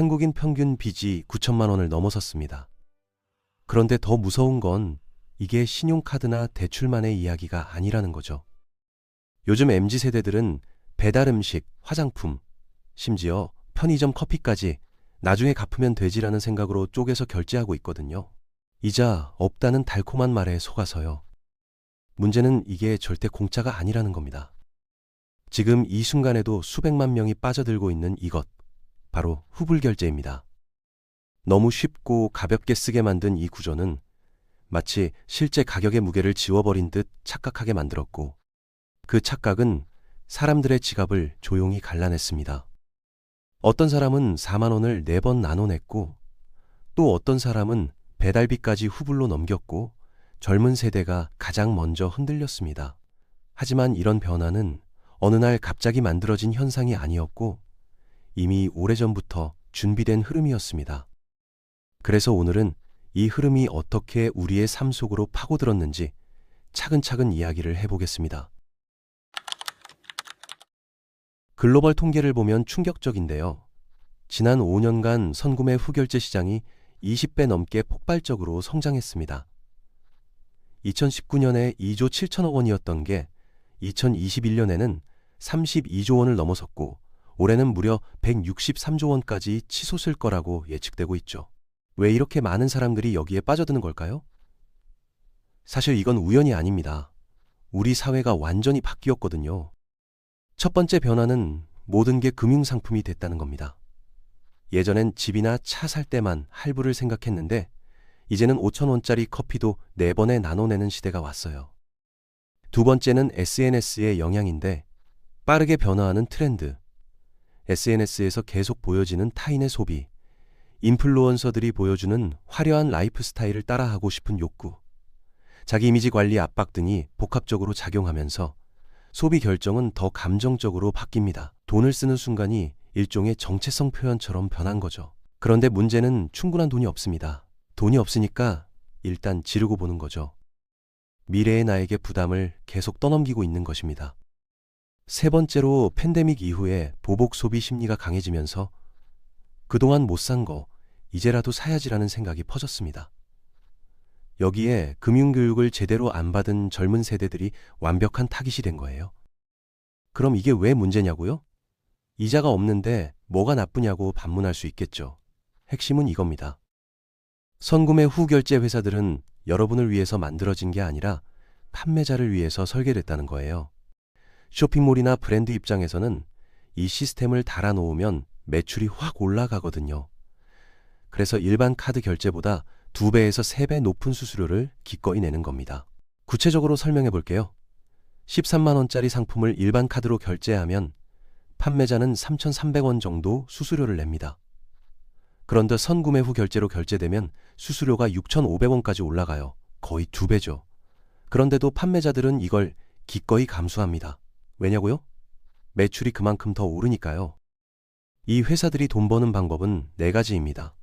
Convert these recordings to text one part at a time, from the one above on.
한국인 평균 빚이 9천만 원을 넘어섰습니다. 그런데 더 무서운 건 이게 신용카드나 대출만의 이야기가 아니라는 거죠. 요즘 MZ세대들은 배달 음식, 화장품, 심지어 편의점 커피까지 나중에 갚으면 되지라는 생각으로 쪼개서 결제하고 있거든요. 이자 없다는 달콤한 말에 속아서요. 문제는 이게 절대 공짜가 아니라는 겁니다. 지금 이 순간에도 수백만 명이 빠져들고 있는 이것, 바로 후불결제입니다. 너무 쉽고 가볍게 쓰게 만든 이 구조는 마치 실제 가격의 무게를 지워버린 듯 착각하게 만들었고, 그 착각은 사람들의 지갑을 조용히 갈라냈습니다. 어떤 사람은 4만 원을 4번 나눠 냈고, 또 어떤 사람은 배달비까지 후불로 넘겼고, 젊은 세대가 가장 먼저 흔들렸습니다. 하지만 이런 변화는 어느 날 갑자기 만들어진 현상이 아니었고, 이미 오래전부터 준비된 흐름이었습니다. 그래서 오늘은 이 흐름이 어떻게 우리의 삶 속으로 파고들었는지 차근차근 이야기를 해보겠습니다. 글로벌 통계를 보면 충격적인데요. 지난 5년간 선구매 후결제 시장이 20배 넘게 폭발적으로 성장했습니다. 2019년에 2조 7천억 원이었던 게 2021년에는 32조 원을 넘어섰고, 올해는 무려 163조 원까지 치솟을 거라고 예측되고 있죠. 왜 이렇게 많은 사람들이 여기에 빠져드는 걸까요? 사실 이건 우연이 아닙니다. 우리 사회가 완전히 바뀌었거든요. 첫 번째 변화는 모든 게 금융상품이 됐다는 겁니다. 예전엔 집이나 차 살 때만 할부를 생각했는데 이제는 5,000원짜리 커피도 4번에 나눠내는 시대가 왔어요. 두 번째는 SNS의 영향인데, 빠르게 변화하는 트렌드, SNS에서 계속 보여지는 타인의 소비, 인플루언서들이 보여주는 화려한 라이프 스타일을 따라하고 싶은 욕구, 자기 이미지 관리 압박 등이 복합적으로 작용하면서 소비 결정은 더 감정적으로 바뀝니다. 돈을 쓰는 순간이 일종의 정체성 표현처럼 변한 거죠. 그런데 문제는 충분한 돈이 없습니다. 돈이 없으니까 일단 지르고 보는 거죠. 미래의 나에게 부담을 계속 떠넘기고 있는 것입니다. 세 번째로 팬데믹 이후에 보복 소비 심리가 강해지면서 그동안 못 산 거 이제라도 사야지라는 생각이 퍼졌습니다. 여기에 금융교육을 제대로 안 받은 젊은 세대들이 완벽한 타깃이 된 거예요. 그럼 이게 왜 문제냐고요? 이자가 없는데 뭐가 나쁘냐고 반문할 수 있겠죠. 핵심은 이겁니다. 선구매 후 결제 회사들은 여러분을 위해서 만들어진 게 아니라 판매자를 위해서 설계됐다는 거예요. 쇼핑몰이나 브랜드 입장에서는 이 시스템을 달아놓으면 매출이 확 올라가거든요. 그래서 일반 카드 결제보다 2배에서 3배 높은 수수료를 기꺼이 내는 겁니다. 구체적으로 설명해 볼게요. 13만 원짜리 상품을 일반 카드로 결제하면 판매자는 3,300원 정도 수수료를 냅니다. 그런데 선구매 후 결제로 결제되면 수수료가 6,500원까지 올라가요. 거의 2배죠. 그런데도 판매자들은 이걸 기꺼이 감수합니다. 왜냐고요? 매출이 그만큼 더 오르니까요. 이 회사들이 돈 버는 방법은 4가지입니다.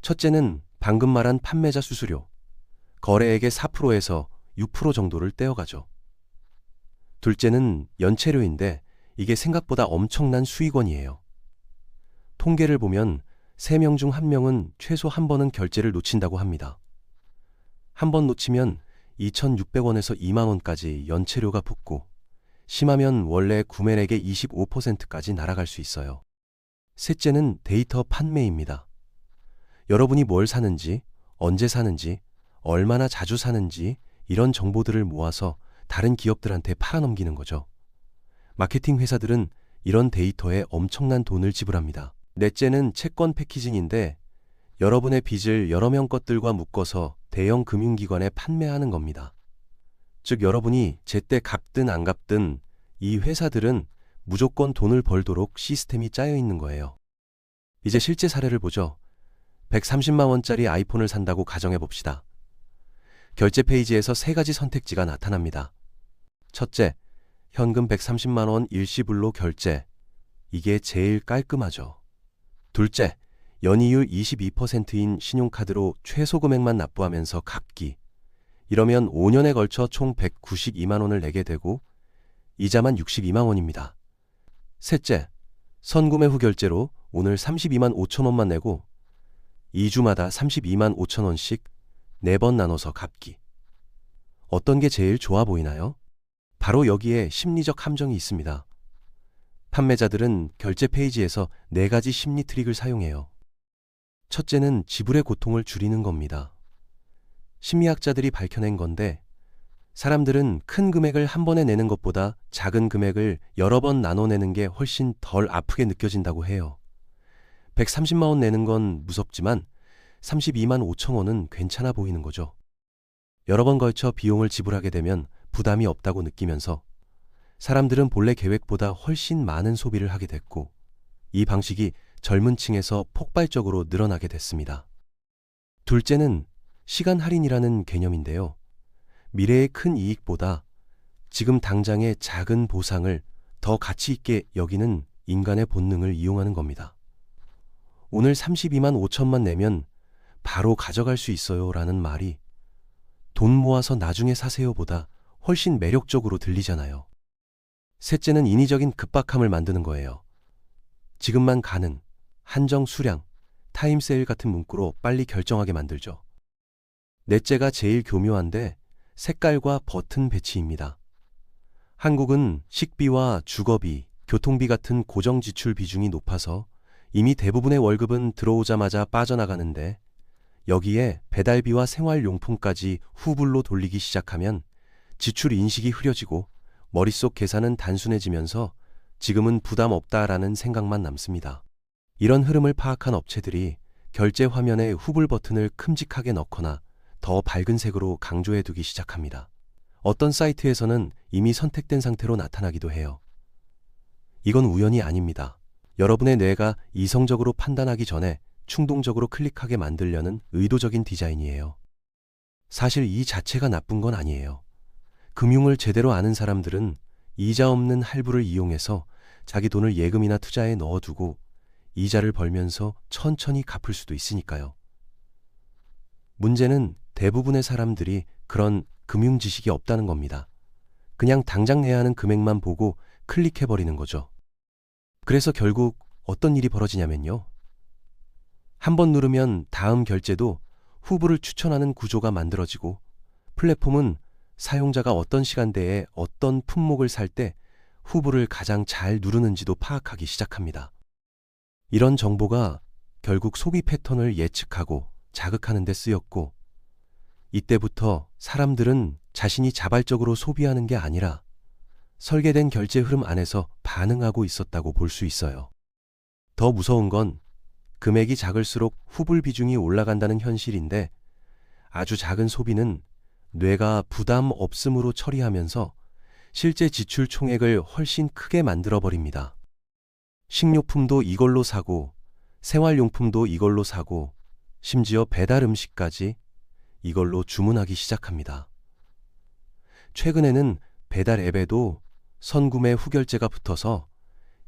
첫째는 방금 말한 판매자 수수료, 거래액의 4%에서 6% 정도를 떼어가죠. 둘째는 연체료인데 이게 생각보다 엄청난 수익원이에요. 통계를 보면 3명 중 1명은 최소 한 번은 결제를 놓친다고 합니다. 한 번 놓치면 2,600원에서 2만 원까지 연체료가 붙고, 심하면 원래 구매액의 25%까지 날아갈 수 있어요. 셋째는 데이터 판매입니다. 여러분이 뭘 사는지, 언제 사는지, 얼마나 자주 사는지 이런 정보들을 모아서 다른 기업들한테 팔아넘기는 거죠. 마케팅 회사들은 이런 데이터에 엄청난 돈을 지불합니다. 넷째는 채권 패키징인데, 여러분의 빚을 여러 명 것들과 묶어서 대형 금융기관에 판매하는 겁니다. 즉 여러분이 제때 갚든 안 갚든 이 회사들은 무조건 돈을 벌도록 시스템이 짜여 있는 거예요. 이제 실제 사례를 보죠. 130만 원짜리 아이폰을 산다고 가정해 봅시다. 결제 페이지에서 3가지 선택지가 나타납니다. 첫째, 현금 130만 원 일시불로 결제. 이게 제일 깔끔하죠. 둘째, 연이율 22%인 신용카드로 최소 금액만 납부하면서 갚기. 이러면 5년에 걸쳐 총 192만 원을 내게 되고 이자만 62만 원입니다. 셋째, 선구매 후 결제로 오늘 32만 5천 원만 내고 2주마다 32만 5천 원씩 4번 나눠서 갚기. 어떤 게 제일 좋아 보이나요? 바로 여기에 심리적 함정이 있습니다. 판매자들은 결제 페이지에서 4가지 심리 트릭을 사용해요. 첫째는 지불의 고통을 줄이는 겁니다. 심리학자들이 밝혀낸 건데 사람들은 큰 금액을 한 번에 내는 것보다 작은 금액을 여러 번 나눠내는 게 훨씬 덜 아프게 느껴진다고 해요. 130만 원 내는 건 무섭지만 32만 5천 원은 괜찮아 보이는 거죠. 여러 번 걸쳐 비용을 지불하게 되면 부담이 없다고 느끼면서 사람들은 본래 계획보다 훨씬 많은 소비를 하게 됐고 이 방식이 젊은 층에서 폭발적으로 늘어나게 됐습니다. 둘째는 시간 할인이라는 개념인데요. 미래의 큰 이익보다 지금 당장의 작은 보상을 더 가치 있게 여기는 인간의 본능을 이용하는 겁니다. 오늘 32만 5천만 내면 바로 가져갈 수 있어요 라는 말이 돈 모아서 나중에 사세요 보다 훨씬 매력적으로 들리잖아요. 셋째는 인위적인 급박함을 만드는 거예요. 지금만 가는, 한정 수량, 타임세일 같은 문구로 빨리 결정하게 만들죠. 넷째가 제일 교묘한데 색깔과 버튼 배치입니다. 한국은 식비와 주거비, 교통비 같은 고정 지출 비중이 높아서 이미 대부분의 월급은 들어오자마자 빠져나가는데 여기에 배달비와 생활용품까지 후불로 돌리기 시작하면 지출 인식이 흐려지고 머릿속 계산은 단순해지면서 지금은 부담 없다라는 생각만 남습니다. 이런 흐름을 파악한 업체들이 결제 화면에 후불 버튼을 큼직하게 넣거나 더 밝은 색으로 강조해두기 시작합니다. 어떤 사이트에서는 이미 선택된 상태로 나타나기도 해요. 이건 우연이 아닙니다. 여러분의 뇌가 이성적으로 판단하기 전에 충동적으로 클릭하게 만들려는 의도적인 디자인이에요. 사실 이 자체가 나쁜 건 아니에요. 금융을 제대로 아는 사람들은 이자 없는 할부를 이용해서 자기 돈을 예금이나 투자에 넣어두고 이자를 벌면서 천천히 갚을 수도 있으니까요. 문제는 대부분의 사람들이 그런 금융 지식이 없다는 겁니다. 그냥 당장 내야 하는 금액만 보고 클릭해버리는 거죠. 그래서 결국 어떤 일이 벌어지냐면요. 한 번 누르면 다음 결제도 후보를 추천하는 구조가 만들어지고 플랫폼은 사용자가 어떤 시간대에 어떤 품목을 살 때 후보를 가장 잘 누르는지도 파악하기 시작합니다. 이런 정보가 결국 소비 패턴을 예측하고 자극하는 데 쓰였고 이때부터 사람들은 자신이 자발적으로 소비하는 게 아니라 설계된 결제 흐름 안에서 반응하고 있었다고 볼 수 있어요. 더 무서운 건 금액이 작을수록 후불 비중이 올라간다는 현실인데 아주 작은 소비는 뇌가 부담 없음으로 처리하면서 실제 지출 총액을 훨씬 크게 만들어버립니다. 식료품도 이걸로 사고 생활용품도 이걸로 사고 심지어 배달 음식까지 이걸로 주문하기 시작합니다. 최근에는 배달 앱에도 선구매 후결제가 붙어서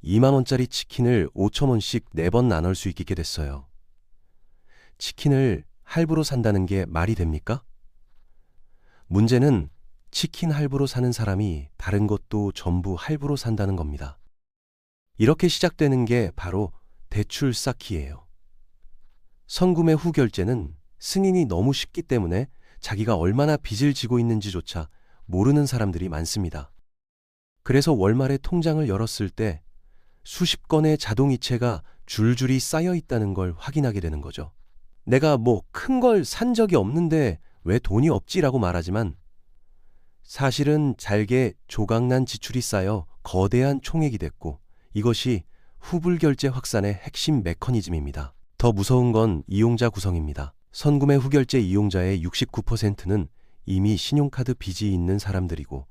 2만 원짜리 치킨을 5천 원씩 4번 나눌 수 있게 됐어요. 치킨을 할부로 산다는 게 말이 됩니까? 문제는 치킨 할부로 사는 사람이 다른 것도 전부 할부로 산다는 겁니다. 이렇게 시작되는 게 바로 대출 쌓기예요. 선구매 후 결제는 승인이 너무 쉽기 때문에 자기가 얼마나 빚을 지고 있는지조차 모르는 사람들이 많습니다. 그래서 월말에 통장을 열었을 때 수십 건의 자동이체가 줄줄이 쌓여 있다는 걸 확인하게 되는 거죠. 내가 뭐 큰 걸 산 적이 없는데 왜 돈이 없지라고 말하지만 사실은 잘게 조각난 지출이 쌓여 거대한 총액이 됐고 이것이 후불결제 확산의 핵심 메커니즘입니다. 더 무서운 건 이용자 구성입니다. 선구매 후결제 이용자의 69%는 이미 신용카드 빚이 있는 사람들이고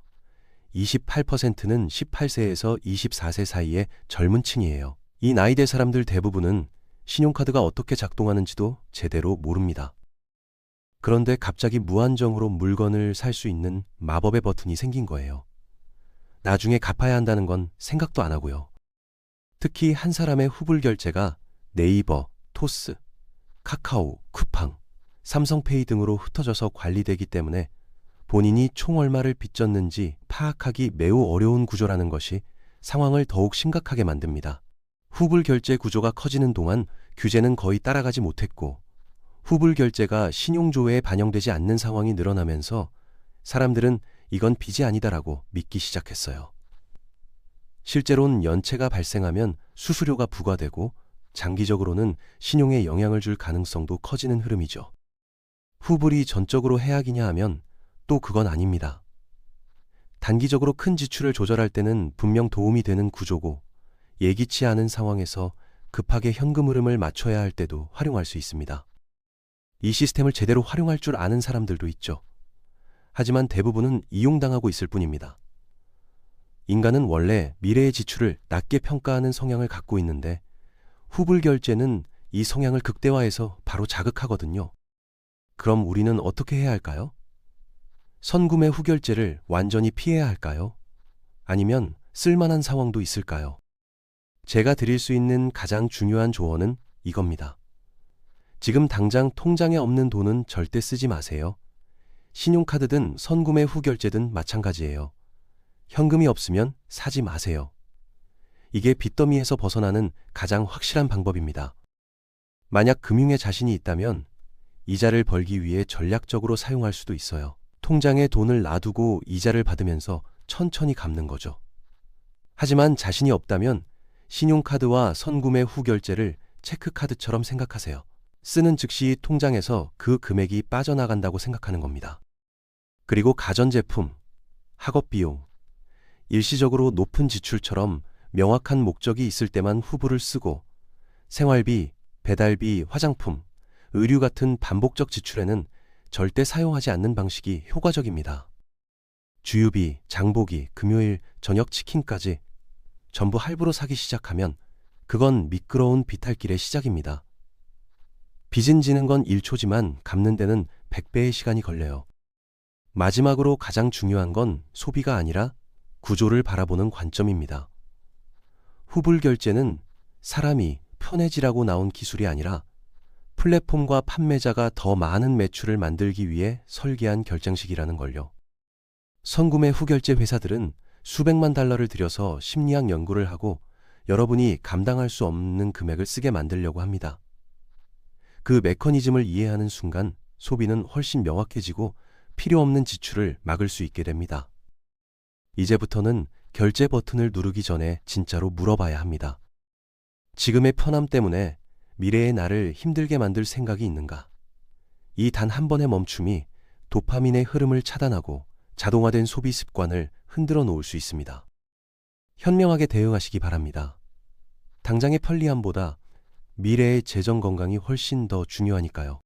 28%는 18세에서 24세 사이의 젊은 층이에요. 이 나이대 사람들 대부분은 신용카드가 어떻게 작동하는지도 제대로 모릅니다. 그런데 갑자기 무한정으로 물건을 살 수 있는 마법의 버튼이 생긴 거예요. 나중에 갚아야 한다는 건 생각도 안 하고요. 특히 한 사람의 후불 결제가 네이버, 토스, 카카오, 쿠팡, 삼성페이 등으로 흩어져서 관리되기 때문에 본인이 총 얼마를 빚졌는지 파악하기 매우 어려운 구조라는 것이 상황을 더욱 심각하게 만듭니다. 후불 결제 구조가 커지는 동안 규제는 거의 따라가지 못했고, 후불 결제가 신용조회에 반영되지 않는 상황이 늘어나면서 사람들은 이건 빚이 아니다라고 믿기 시작했어요. 실제로는 연체가 발생하면 수수료가 부과되고 장기적으로는 신용에 영향을 줄 가능성도 커지는 흐름이죠. 후불이 전적으로 해악이냐 하면 또 그건 아닙니다. 단기적으로 큰 지출을 조절할 때는 분명 도움이 되는 구조고, 예기치 않은 상황에서 급하게 현금 흐름을 맞춰야 할 때도 활용할 수 있습니다. 이 시스템을 제대로 활용할 줄 아는 사람들도 있죠. 하지만 대부분은 이용당하고 있을 뿐입니다. 인간은 원래 미래의 지출을 낮게 평가하는 성향을 갖고 있는데, 후불 결제는 이 성향을 극대화해서 바로 자극하거든요. 그럼 우리는 어떻게 해야 할까요? 선구매 후결제를 완전히 피해야 할까요? 아니면 쓸만한 상황도 있을까요? 제가 드릴 수 있는 가장 중요한 조언은 이겁니다. 지금 당장 통장에 없는 돈은 절대 쓰지 마세요. 신용카드든 선구매 후결제든 마찬가지예요. 현금이 없으면 사지 마세요. 이게 빚더미에서 벗어나는 가장 확실한 방법입니다. 만약 금융에 자신이 있다면 이자를 벌기 위해 전략적으로 사용할 수도 있어요. 통장에 돈을 놔두고 이자를 받으면서 천천히 갚는 거죠. 하지만 자신이 없다면 신용카드와 선구매 후결제를 체크카드처럼 생각하세요. 쓰는 즉시 통장에서 그 금액이 빠져나간다고 생각하는 겁니다. 그리고 가전제품, 학업비용, 일시적으로 높은 지출처럼 명확한 목적이 있을 때만 후불을 쓰고, 생활비, 배달비, 화장품, 의류 같은 반복적 지출에는 절대 사용하지 않는 방식이 효과적입니다. 주유비, 장보기, 금요일 저녁 치킨까지 전부 할부로 사기 시작하면 그건 미끄러운 비탈길의 시작입니다. 빚은 지는 건 1초지만 갚는 데는 100배의 시간이 걸려요. 마지막으로 가장 중요한 건 소비가 아니라 구조를 바라보는 관점입니다. 후불 결제는 사람이 편해지라고 나온 기술이 아니라 플랫폼과 판매자가 더 많은 매출을 만들기 위해 설계한 결정식이라는 걸요. 선구매 후결제 회사들은 수백만 달러를 들여서 심리학 연구를 하고 여러분이 감당할 수 없는 금액을 쓰게 만들려고 합니다. 그 메커니즘을 이해하는 순간 소비는 훨씬 명확해지고 필요 없는 지출을 막을 수 있게 됩니다. 이제부터는 결제 버튼을 누르기 전에 진짜로 물어봐야 합니다. 지금의 편함 때문에 미래의 나를 힘들게 만들 생각이 있는가? 이 단 한 번의 멈춤이 도파민의 흐름을 차단하고 자동화된 소비 습관을 흔들어 놓을 수 있습니다. 현명하게 대응하시기 바랍니다. 당장의 편리함보다 미래의 재정 건강이 훨씬 더 중요하니까요.